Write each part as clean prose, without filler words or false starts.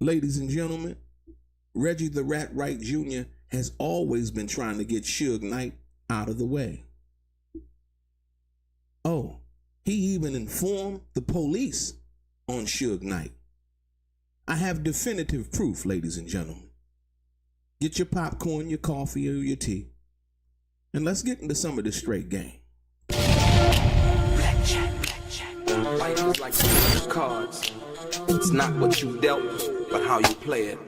Ladies and gentlemen, Reggie the Rat Wright Jr. has always been trying to get Suge Knight out of the way. Oh, he even informed the police on Suge Knight. I have definitive proof, ladies and gentlemen. Get your popcorn, your coffee, or your tea, and let's get into some of this straight game. Life is like some cards. It's not what you dealt, but how you play it.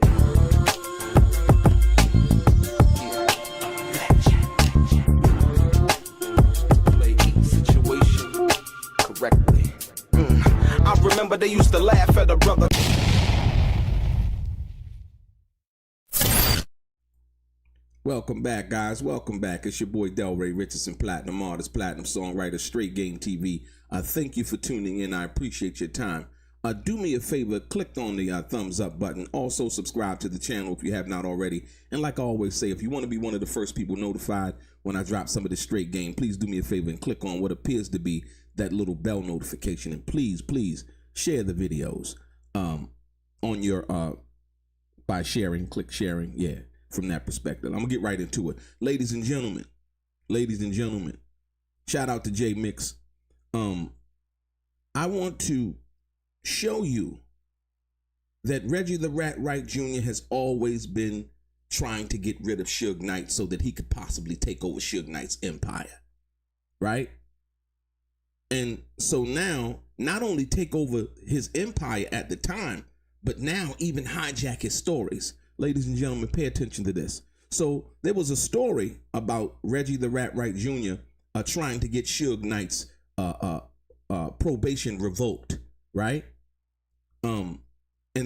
Play each situation correctly. I remember they used to laugh at a brother. Welcome back, guys. Welcome back. It's your boy DELRAY, Richardson, platinum artist, platinum songwriter, Straight Game TV. Thank you for tuning in. I appreciate your time. Do me a favor, click on the thumbs up button. Also, subscribe to the channel if you have not already. And like I always say, if you want to be one of the first people notified when I drop some of this straight game, please do me a favor and click on what appears to be that little bell notification. And please, please share the videos on your by sharing, click sharing. Yeah. From that perspective, I'm gonna get right into it. Ladies and gentlemen, shout out to J Mix. I want to show you that Reggie the Rat Wright Jr. has always been trying to get rid of Suge Knight so that he could possibly take over Suge Knight's empire, right? And so now, not only take over his empire at the time, but now even hijack his stories. Ladies and gentlemen, pay attention to this. So there was a story about Reggie the Rat Wright Jr. Trying to get Suge Knight's probation revoked, right? And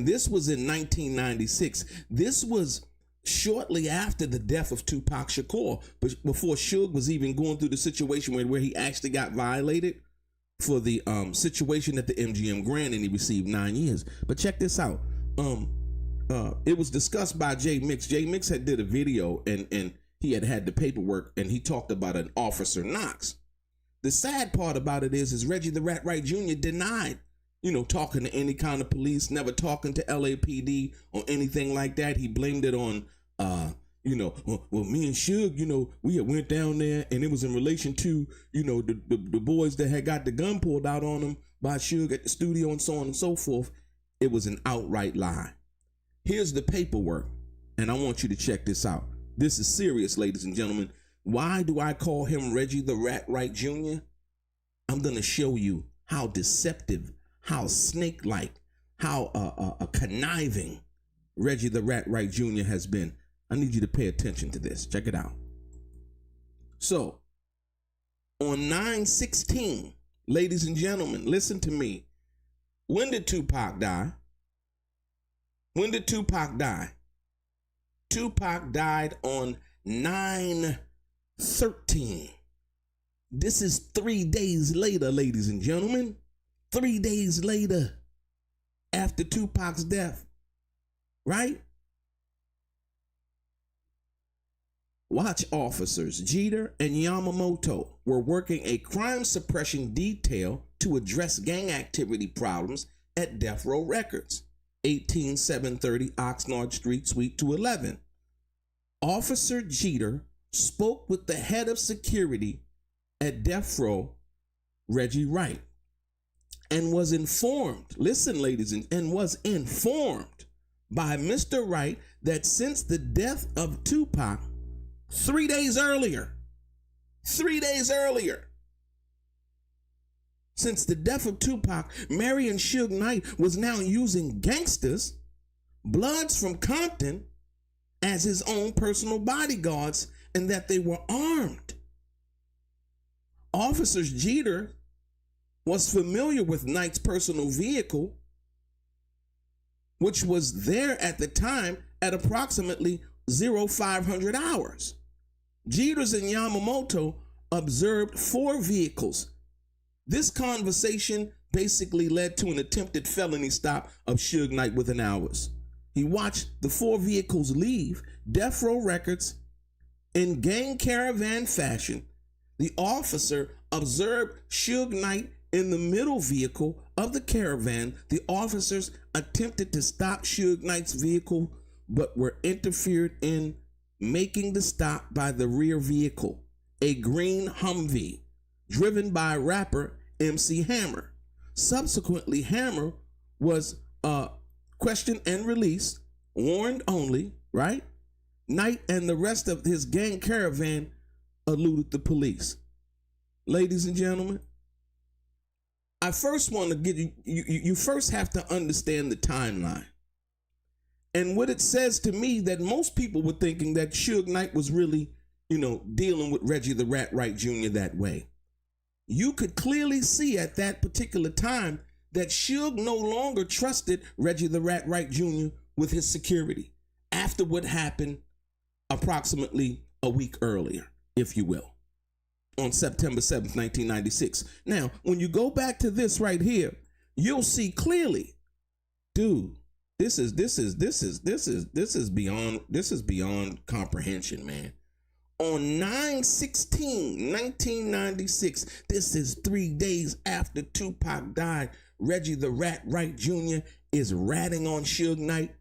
this was in 1996. This was shortly after the death of Tupac Shakur, but before Suge was even going through the situation where he actually got violated for the situation at the MGM Grand, and he received 9 years. But check this out. It was discussed by J Mix. J Mix had did a video and he had the paperwork, and he talked about an Officer Knox. The sad part about it is Reggie the Rat Wright Jr. denied, talking to any kind of police, never talking to LAPD or anything like that. He blamed it on, well, me and Suge, we had went down there, and it was in relation to, the boys that had got the gun pulled out on them by Suge at the studio and so on and so forth. It was an outright lie. Here's the paperwork, and I want you to check this out. This is serious, ladies and gentlemen. Why do I call him Reggie the Rat Wright Jr.? I'm going to show you how deceptive, how snake-like, how conniving Reggie the Rat Wright Jr. has been. I need you to pay attention to this. Check it out. So, on 9/16, ladies and gentlemen, listen to me. When did Tupac die? When did Tupac die? Tupac died on 9/13. This is 3 days later, ladies and gentlemen. 3 days later after Tupac's death, right? Watch officers Jeter and Yamamoto were working a crime suppression detail to address gang activity problems at Death Row Records. 18730 Oxnard Street, Suite 211. Officer Jeter spoke with the head of security at Death Row, Reggie Wright, and was informed, listen ladies, and was informed by Mr. Wright that since the death of Tupac 3 days earlier, since the death of Tupac, Mary and Suge Knight was now using gangsters, Bloods from Compton, as his own personal bodyguards, and that they were armed. Officer Jeter was familiar with Knight's personal vehicle, which was there at the time at approximately 0500 hours. Jeters and Yamamoto observed 4 vehicles. This conversation basically led to an attempted felony stop of Suge Knight within hours. He watched the 4 vehicles leave Death Row Records in gang caravan fashion. The officer observed Suge Knight In the middle vehicle of the caravan, the officers attempted to stop Suge Knight's vehicle, but were interfered in making the stop by the rear vehicle, a green Humvee, driven by rapper MC Hammer. Subsequently, Hammer was questioned and released, warned only, right? Knight and the rest of his gang caravan eluded the police. Ladies and gentlemen, I first want to get you first have to understand the timeline. And what it says to me that most people were thinking that Suge Knight was really, dealing with Reggie the Rat Wright Jr. that way. You could clearly see at that particular time that Suge no longer trusted Reggie the Rat Wright Jr. with his security after what happened approximately a week earlier, if you will, on September 7th, 1996. Now, when you go back to this right here, you'll see clearly, dude, this is beyond comprehension, man. On 9/16/1996, this is 3 days after Tupac died, Reggie the Rat Wright Jr. is ratting on Suge Knight.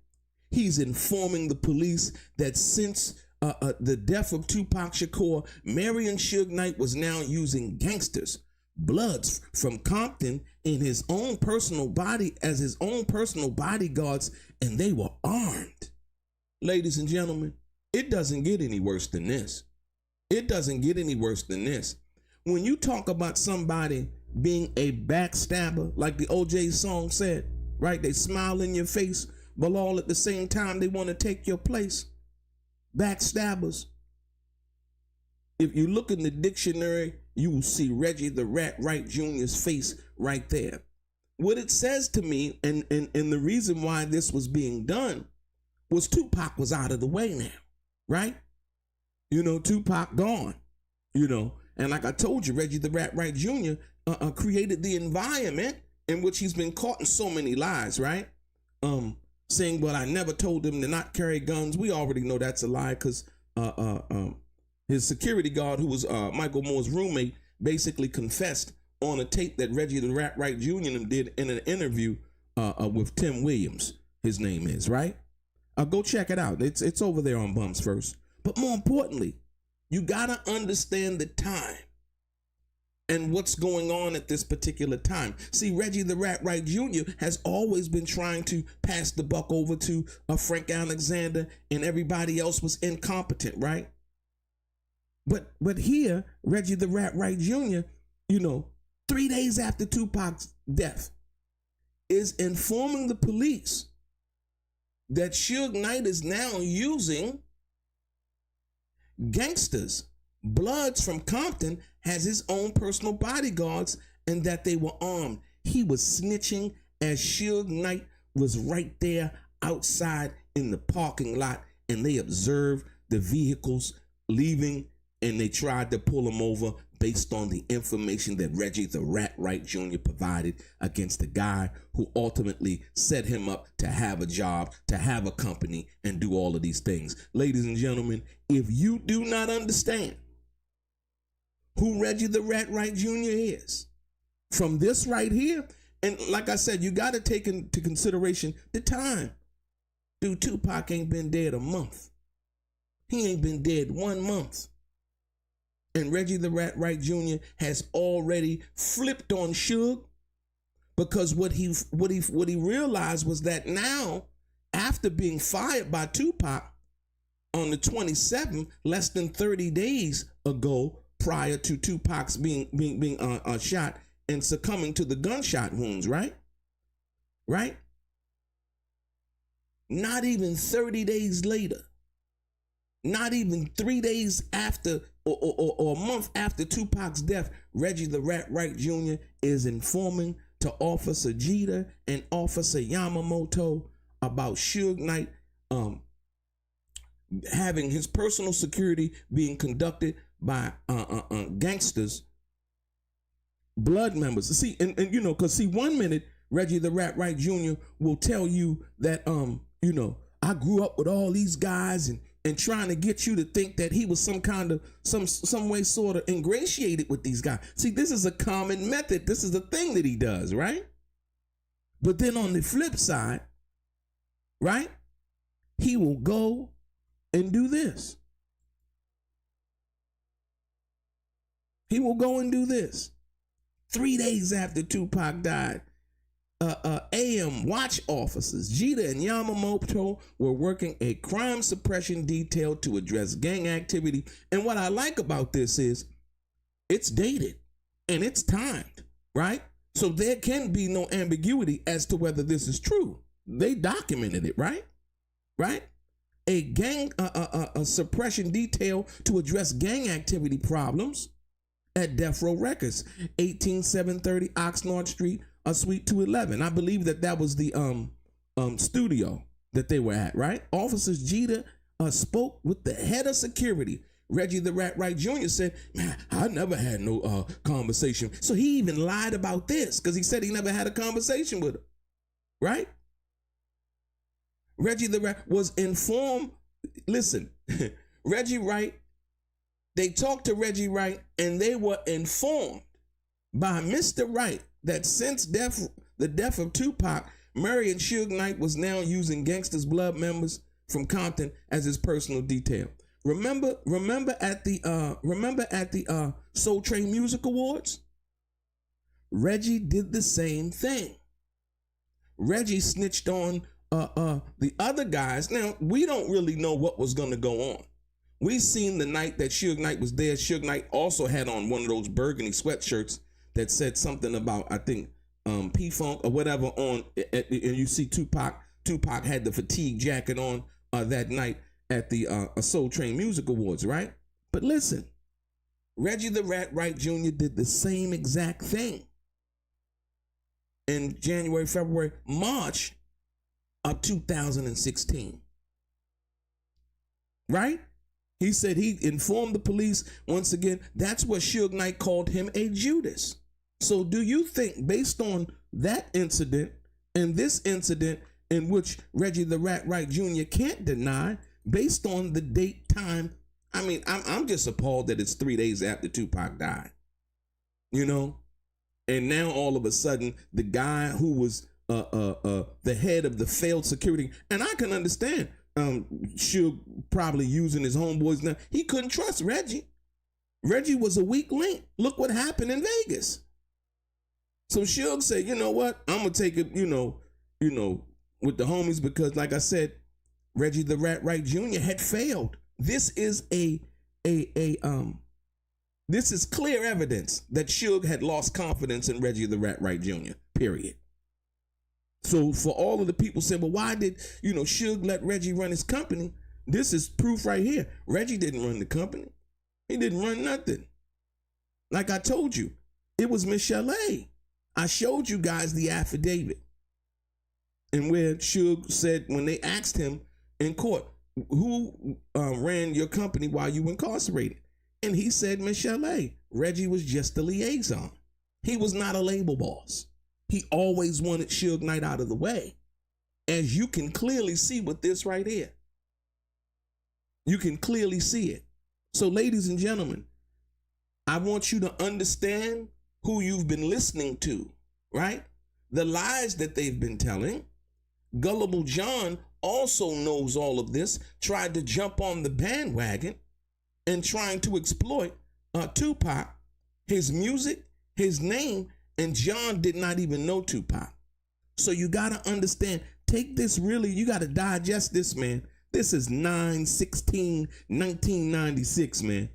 He's informing the police that since the death of Tupac Shakur, Marion Suge Knight was now using gangsters, Bloods from Compton in his own personal body as his own personal bodyguards, and they were armed. Ladies and gentlemen, it doesn't get any worse than this. It doesn't get any worse than this. When you talk about somebody being a backstabber, like the OJ song said, right? They smile in your face, but all at the same time, they want to take your place. Backstabbers. If you look in the dictionary, you will see Reggie the Rat Wright Jr.'s face right there. What it says to me, and the reason why this was being done, was Tupac was out of the way now, right? Tupac gone, and like I told you, Reggie the Rat Wright Jr. Created the environment in which he's been caught in so many lies, right? Saying, well, I never told him to not carry guns. We already know that's a lie because his security guard, who was Michael Moore's roommate, basically confessed on a tape that Reggie the Rat Wright Jr. did in an interview with Tim Williams, his name is, right? Go check it out. It's over there on Bums First. But more importantly, you got to understand the time and what's going on at this particular time. See, Reggie the Rat Wright Jr. has always been trying to pass the buck over to Frank Alexander, and everybody else was incompetent, right? But here, Reggie the Rat Wright Jr., 3 days after Tupac's death, is informing the police that Suge Knight is now using gangsters, Bloods from Compton, has his own personal bodyguards, and that they were armed. He was snitching as Suge Knight was right there outside in the parking lot, and they observed the vehicles leaving, and they tried to pull him over based on the information that Reggie the Rat Wright Jr. provided against the guy who ultimately set him up to have a job, to have a company, and do all of these things. Ladies and gentlemen, if you do not understand who Reggie the Rat Wright Jr. is, from this right here, and like I said, you got to take into consideration the time. Dude, Tupac ain't been dead a month. He ain't been dead 1 month. And Reggie the Rat Wright Jr. has already flipped on Suge, because what he realized was that now, after being fired by Tupac on the 27th, less than 30 days ago, prior to Tupac's being shot and succumbing to the gunshot wounds, right? Not even 30 days later, not even 3 days after or a month after Tupac's death, Reggie the Rat Wright Jr. is informing to Officer Jeter and Officer Yamamoto about Suge Knight having his personal security being conducted by gangsters, Blood members. See, and because 1 minute Reggie the Rat Wright Jr. will tell you that I grew up with all these guys, and and trying to get you to think that he was some kind of some way sort of ingratiated with these guys. See, this is a common method. This is a thing that he does, right? But then on the flip side, right, he will go and do this. He will go and do this. 3 days after Tupac died, AM watch officers Jeter and Yamamoto were working a crime suppression detail to address gang activity. And what I like about this is it's dated and it's timed, right? So there can be no ambiguity as to whether this is true. They documented it, right? Right? A gang a suppression detail to address gang activity problems at Death Row Records, 18730 Oxnard Street, Suite 211. I believe that was the studio that they were at, right? Officers Jeter spoke with the head of security. Reggie the Rat Wright Jr. said, man, I never had no conversation. So he even lied about this because he said he never had a conversation with him, right? Reggie the Rat was informed. Listen, Reggie Wright, they talked to Reggie Wright and they were informed by Mr. Wright that since the death of Tupac, Murray and Suge Knight was now using Gangsta's Blood members from Compton as his personal detail. Remember at the Soul Train Music Awards? Reggie did the same thing. Reggie snitched on the other guys. Now, we don't really know what was going to go on. We seen the night that Suge Knight was there. Suge Knight also had on one of those burgundy sweatshirts that said something about, I think, P-Funk or whatever on, and you see Tupac had the fatigue jacket on that night at the Soul Train Music Awards, right? But listen, Reggie the Rat Wright Jr. did the same exact thing in January, February, March of 2016, right? He said he informed the police. Once again, that's what Suge Knight called him, a Judas. So do you think, based on that incident and this incident in which Reggie the Rat Wright Jr. can't deny, based on the date, time, I mean, I'm just appalled that it's 3 days after Tupac died, you know? And now all of a sudden, the guy who was the head of the failed security, and I can understand Suge probably using his homeboys now. He couldn't trust Reggie. Reggie was a weak link. Look what happened in Vegas. So Suge said, you know what? I'm going to take it, you know, with the homies because, like I said, Reggie the Rat Wright Jr. had failed. This is this is clear evidence that Suge had lost confidence in Reggie the Rat Wright Jr., period. So for all of the people saying, well, why did, Suge let Reggie run his company? This is proof right here. Reggie didn't run the company. He didn't run nothing. Like I told you, it was Michelle A. I showed you guys the affidavit. And where Suge said, when they asked him in court, who ran your company while you were incarcerated? And he said, Michelle A. Reggie was just the liaison. He was not a label boss. He always wanted Suge Knight out of the way. As you can clearly see with this right here. You can clearly see it. So ladies and gentlemen, I want you to understand who you've been listening to, right? The lies that they've been telling. Gullible John also knows all of this, tried to jump on the bandwagon and trying to exploit Tupac, his music, his name, and John did not even know Tupac. So you got to understand, take this really, you got to digest this, man. This is 9/16/1996, man.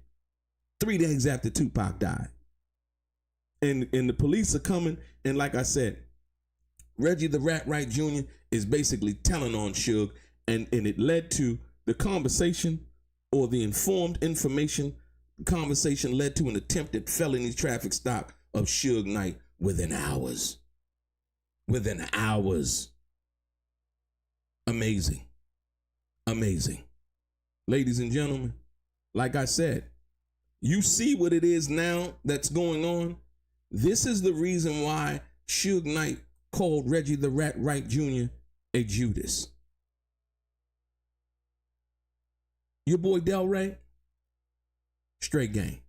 3 days after Tupac died. And the police are coming, and like I said, Reggie the Rat Wright Jr. is basically telling on Suge, and it led to the conversation, or the informed information conversation led to an attempted felony traffic stop of Suge Knight within hours. Within hours. Amazing. Amazing. Ladies and gentlemen, like I said, you see what it is now that's going on. This is the reason why Suge Knight called Reggie the Rat Wright Jr. a Judas. Your boy DELRAY, straight game.